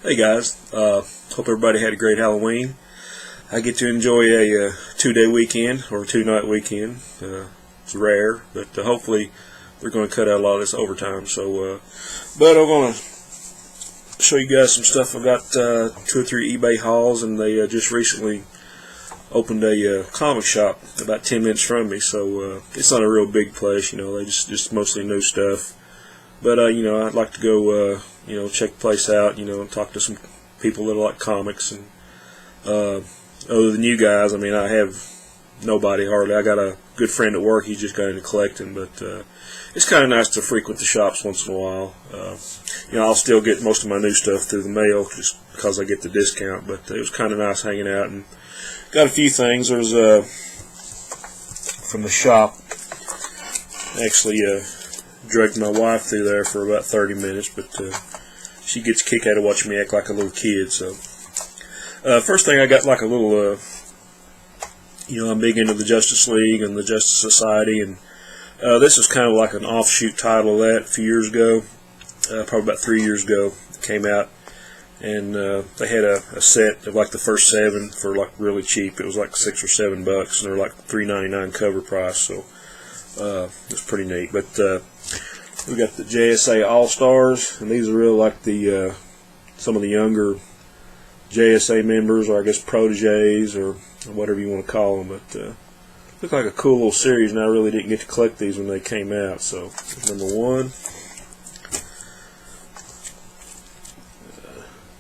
Hey guys, hope everybody had a great Halloween. I get to enjoy a 2-day weekend or 2-night weekend. It's rare, but hopefully they're going to cut out a lot of this overtime. But I'm going to show you guys some stuff. I've got 2 or 3 eBay hauls, and they just recently opened a comic shop about 10 minutes from me. So it's not a real big place, they just mostly new stuff. But I'd like to go check the place out, and talk to some people that like comics. And other than you guys, I have nobody hardly. I got a good friend at work. He just got into collecting, but it's kind of nice to frequent the shops once in a while. I'll still get most of my new stuff through the mail just because I get the discount. But it was kind of nice hanging out and got a few things. There's from the shop. Actually, dragged my wife through there for about 30 minutes, but she gets a kick out of watching me act like a little kid. So first thing, I got like a little I'm big into the Justice League and the Justice Society, and this is kind of like an offshoot title of that. A few years ago, probably about 3 years ago, it came out, and they had a set of like the first 7 for like really cheap. It was like $6 or $7, and they're like $3.99 cover price, so it's pretty neat. But we got the JSA All Stars, and these are real like the some of the younger JSA members, or I guess proteges, or whatever you want to call them. But look like a cool little series, and I really didn't get to collect these when they came out. So number 1,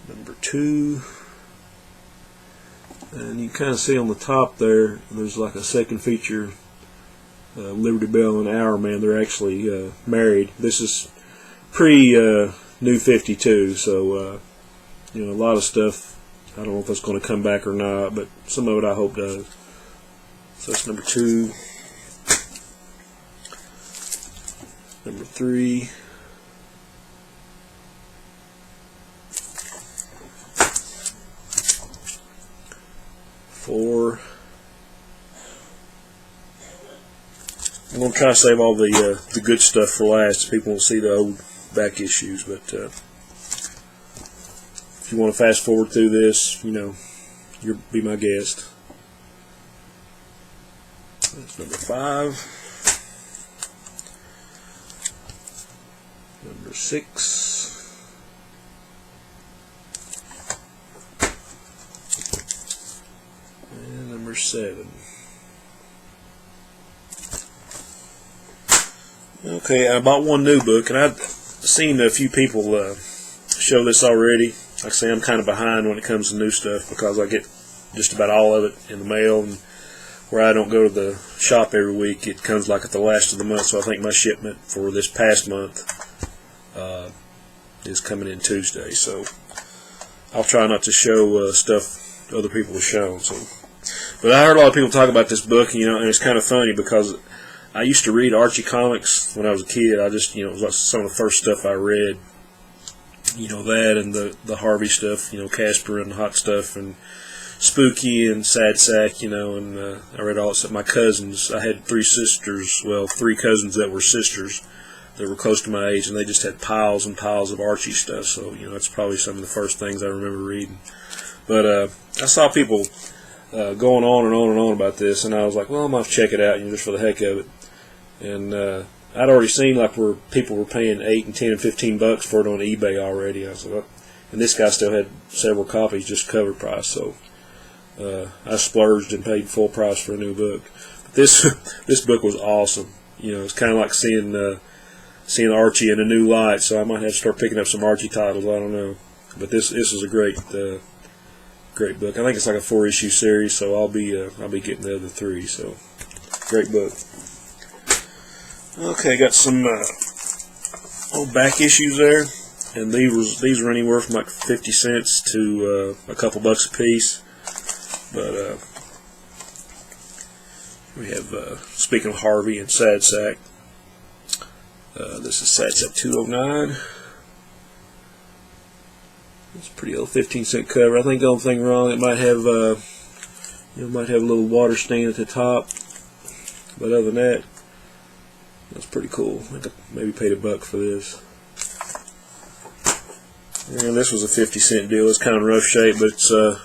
number 2, and you kind of see on the top there, there's like a second feature. Liberty Bell and Hourman, they're actually married. This is pre-New 52, so a lot of stuff, I don't know if that's going to come back or not, but some of it I hope does. So that's number 2. Number 3. Four. I'm going to try to save all the good stuff for last, so people won't see the old back issues. But if you want to fast forward through this, you'll be my guest. That's number 5. Number 6. And number 7. Okay, I bought one new book, and I've seen a few people show this already. Like I say, I'm kind of behind when it comes to new stuff because I get just about all of it in the mail, and where I don't go to the shop every week, it comes like at the last of the month. So I think my shipment for this past month is coming in Tuesday. So I'll try not to show stuff other people have shown. But I heard a lot of people talk about this book, and it's kind of funny because I used to read Archie Comics when I was a kid. I just, it was like some of the first stuff I read. That and the Harvey stuff, Casper and Hot Stuff and Spooky and Sad Sack, and I read all except my cousins. I had 3 cousins that were sisters that were close to my age, and they just had piles and piles of Archie stuff. So, that's probably some of the first things I remember reading. But I saw people going on and on and on about this, and I was like, well, I'm going to check it out, just for the heck of it. And I'd already seen like where people were paying $8 and $10 and $15 for it on eBay already. I was like, and this guy still had several copies, just cover price. So I splurged and paid full price for a new book. But this book was awesome. It's kind of like seeing Archie in a new light. So I might have to start picking up some Archie titles. I don't know, but this is a great book. I think it's like a 4-issue series, so I'll be getting the other 3. So great book. Okay, got some old back issues there, and these were anywhere from like 50 cents to a couple bucks a piece. But we have speaking of Harvey and Sad Sack, this is Sad Sack 209. It's a pretty old 15-cent cover. I think the only thing wrong, it might have might have a little water stain at the top, but other than that, that's pretty cool. I think I maybe paid $1 for this. And this was a 50-cent deal. It's kind of rough shape, but it's a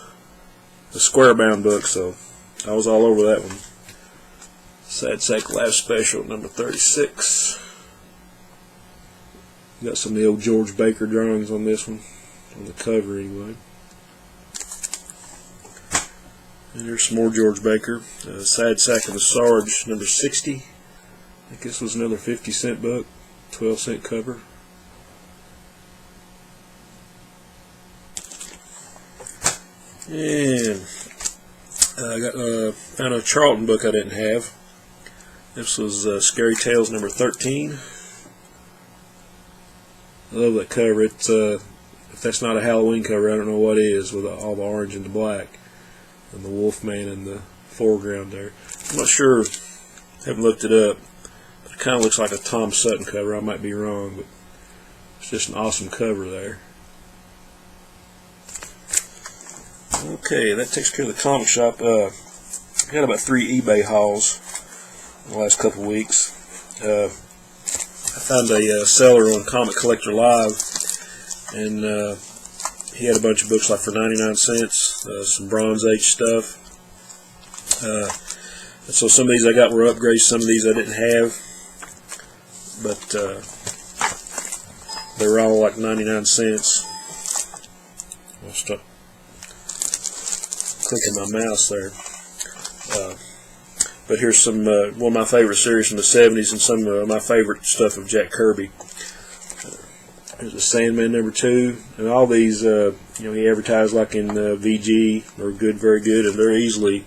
square bound book, so I was all over that one. Sad Sack Live Special, number 36. Got some of the old George Baker drawings on this one, on the cover anyway. And there's some more George Baker. Sad Sack and the Sarge, number 60. I think this was another 50-cent book, 12-cent cover. And I found a Charlton book I didn't have. This was Scary Tales number 13. I love that cover. It's if that's not a Halloween cover, I don't know what is, with all the orange and the black and the Wolfman in the foreground there. I'm not sure. Haven't looked it up. But it kind of looks like a Tom Sutton cover. I might be wrong, but it's just an awesome cover there. Okay, that takes care of the comic shop. I had about 3 eBay hauls in the last couple of weeks. I found a seller on Comic Collector Live, and he had a bunch of books like for 99 cents, some Bronze Age stuff. And so some of these I got were upgrades, some of these I didn't have, but they were all like 99 cents. I'll stop clicking my mouse there. But here's some one of my favorite series from the 70s and some of my favorite stuff of Jack Kirby. There's the Sandman number 2, and all these he advertised like in VG or Good, Very Good, and they're easily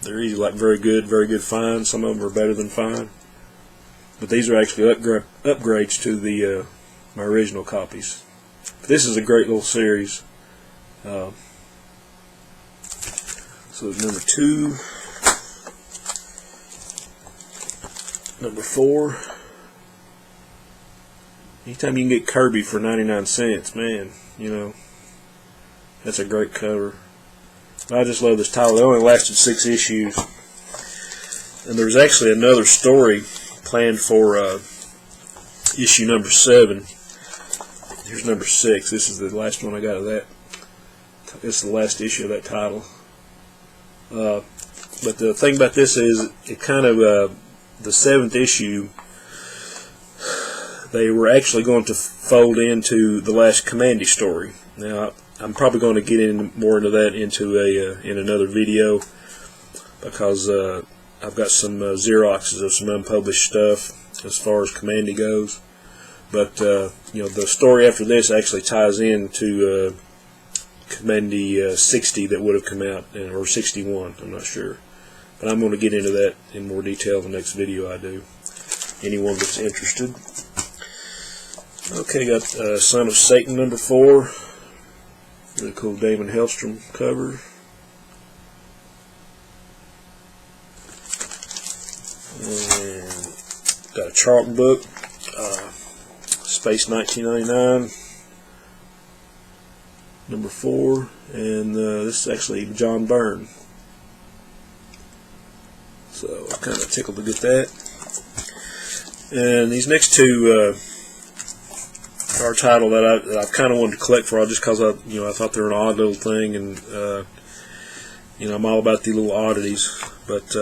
like very good fine. Some of them are better than fine, but these are actually upgrades to the my original copies. But this is a great little series. So number 2, number 4. Anytime you can get Kirby for 99 cents, man, that's a great cover. I just love this title. It only lasted 6 issues. And there's actually another story planned for issue number 7. Here's number 6. This is the last one I got of that. This is the last issue of that title. But the thing about this is, it kind of, the 7th issue, they were actually going to fold into the last Commandy story. Now, I'm probably going to get more into that in another video, because I've got some Xeroxes of some unpublished stuff as far as Commandy goes. But the story after this actually ties into Commandy 60 that would have come out, or 61, I'm not sure. But I'm going to get into that in more detail in the next video I do. Anyone that's interested. Okay, got Son of Satan number 4. Really cool Damon Hellstrom cover. And got a Charlton book, Space 1999. Number 4, and this is actually John Byrne. So I'm kind of tickled to get that. And these next 2 are a title that I kind of wanted to collect for, just because I thought they were an odd little thing, and I'm all about the little oddities. But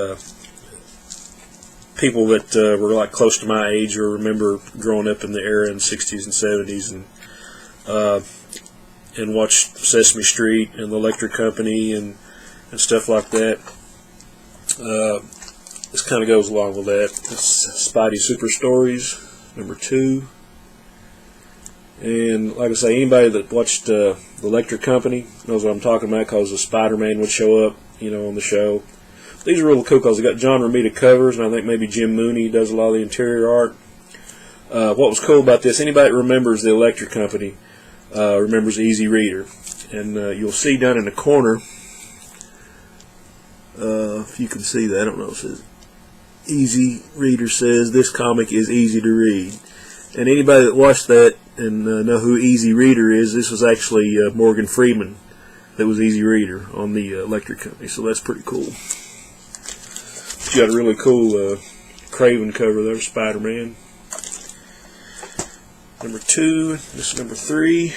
people that were like close to my age or remember growing up in the era in the 60s and 70s, and watched Sesame Street and the Electric Company and stuff like that. This kind of goes along with that. It's Spidey Super Stories, number 2. And like I say, anybody that watched the Electric Company knows what I'm talking about, because the Spider-Man would show up, on the show. These are really cool because they got John Romita covers, and I think maybe Jim Mooney does a lot of the interior art. What was cool about this, anybody that remembers the Electric Company remembers Easy Reader. And you'll see down in the corner, if you can see that, I don't know, it says Easy Reader says this comic is easy to read. And anybody that watched that and know who Easy Reader is, this was actually Morgan Freeman that was Easy Reader on the Electric Company, so that's pretty cool. You got a really cool Craven cover there, Spider-Man. number 2. This is number 3.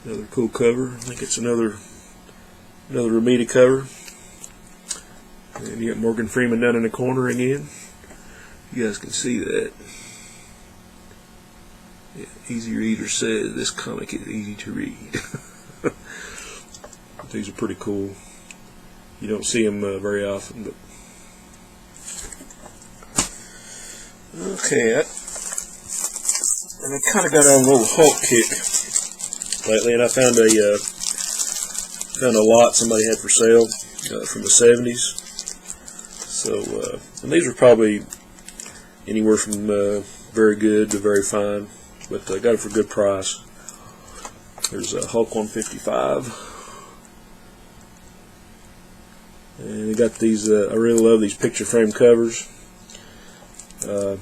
Another cool cover. I think it's another Ramita cover. And you got Morgan Freeman down in the corner again. You guys can see that. Yeah, Easy Reader says this comic is easy to read. These are pretty cool. You don't see them very often, but okay. And I kind of got on a little Hulk kick lately, and I found a lot somebody had for sale from the 70s. So, and these were probably anywhere from very good to very fine, but I got it for a good price. There's Hulk 155, and they got these. I really love these picture frame covers. I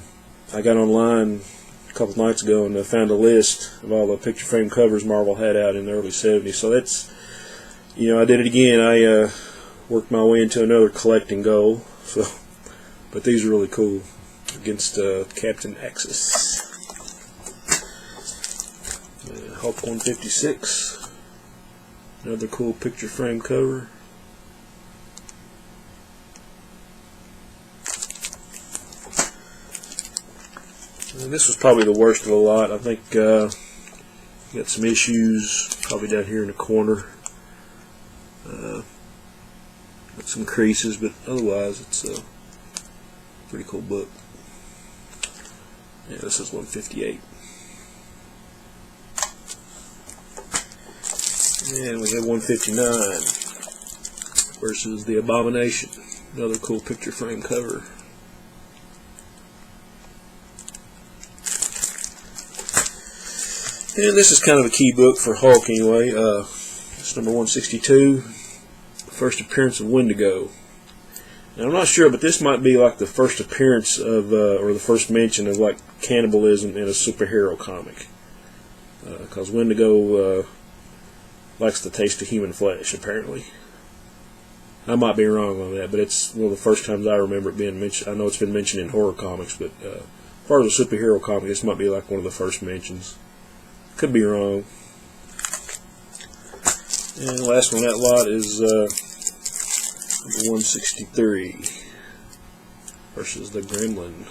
got online a couple nights ago and I found a list of all the picture frame covers Marvel had out in the early 70s. So that's, you know, I did it again. I worked my way into another collecting goal. So, but these are really cool against Captain Axis. Hulk 156, another cool picture frame cover. And this was probably the worst of the lot. I think got some issues probably down here in the corner. Got some creases, but otherwise it's a pretty cool book. Yeah, this is 158. And we have 159 versus The Abomination. Another cool picture frame cover. And this is kind of a key book for Hulk anyway. It's number 162, first appearance of Wendigo. Now, I'm not sure, but this might be like the first appearance of, or the first mention of like cannibalism in a superhero comic. Because Wendigo likes the taste of human flesh, apparently. I might be wrong on that, but it's one of the first times I remember it being mentioned. I know it's been mentioned in horror comics, but as far as a superhero comic, this might be like one of the first mentions. Could be wrong. And the last one on that lot is 163 versus the Gremlin.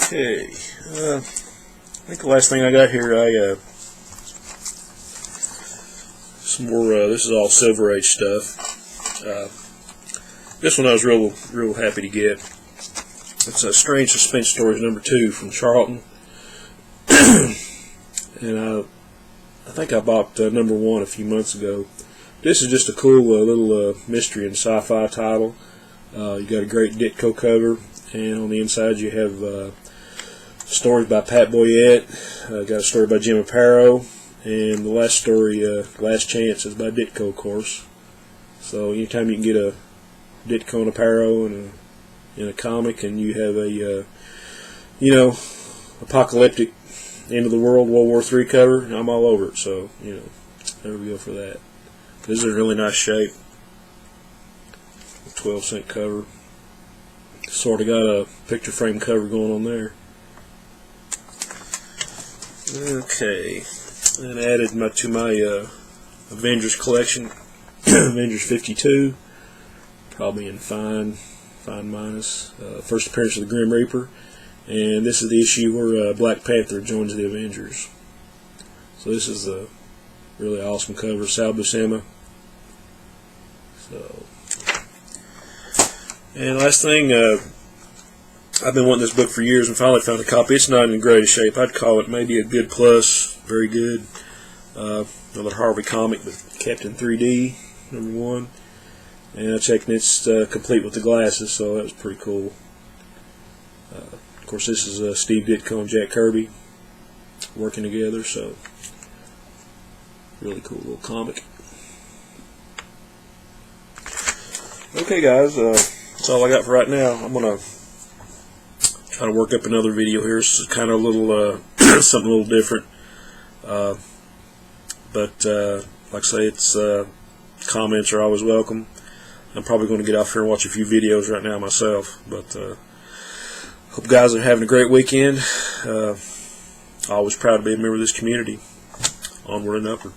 Okay. I think the last thing I got here, some more. This is all Silver Age stuff. This one I was real happy to get. It's a Strange Suspense Stories number 2 from Charlton, and I think I bought number 1 a few months ago. This is just a cool little mystery and sci-fi title. You got a great Ditko cover, and on the inside you have stories by Pat Boyette. Got a story by Jim Aparo, and the last story, Last Chance, is by Ditko, of course. So anytime you can get a Ditko and Aparo and in a comic, and you have a you know, apocalyptic end of the world World War III cover, I'm all over it. So, you know, there we go for that. This is a really nice shape. 12-cent cover. Sort of got a picture frame cover going on there. Okay, and added to my Avengers collection. Avengers 52, probably in fine minus. First appearance of the Grim Reaper, and this is the issue where Black Panther joins the Avengers. So this is a really awesome cover, Sal Buscema. So, and last thing, I've been wanting this book for years and finally found a copy. It's not in the greatest shape. I'd call it maybe a good plus, very good. Another Harvey comic, but kept in 3D, number 1. And I checked, and it's complete with the glasses, so that was pretty cool. Of course, this is Steve Ditko and Jack Kirby working together, so really cool little comic. Okay, guys, that's all I got for right now. I'm gonna try to work up another video here. This is kind of a little something a little different, but like I say, it's comments are always welcome. I'm probably going to get off here and watch a few videos right now myself. But hope guys are having a great weekend. Always proud to be a member of this community. Onward and upward.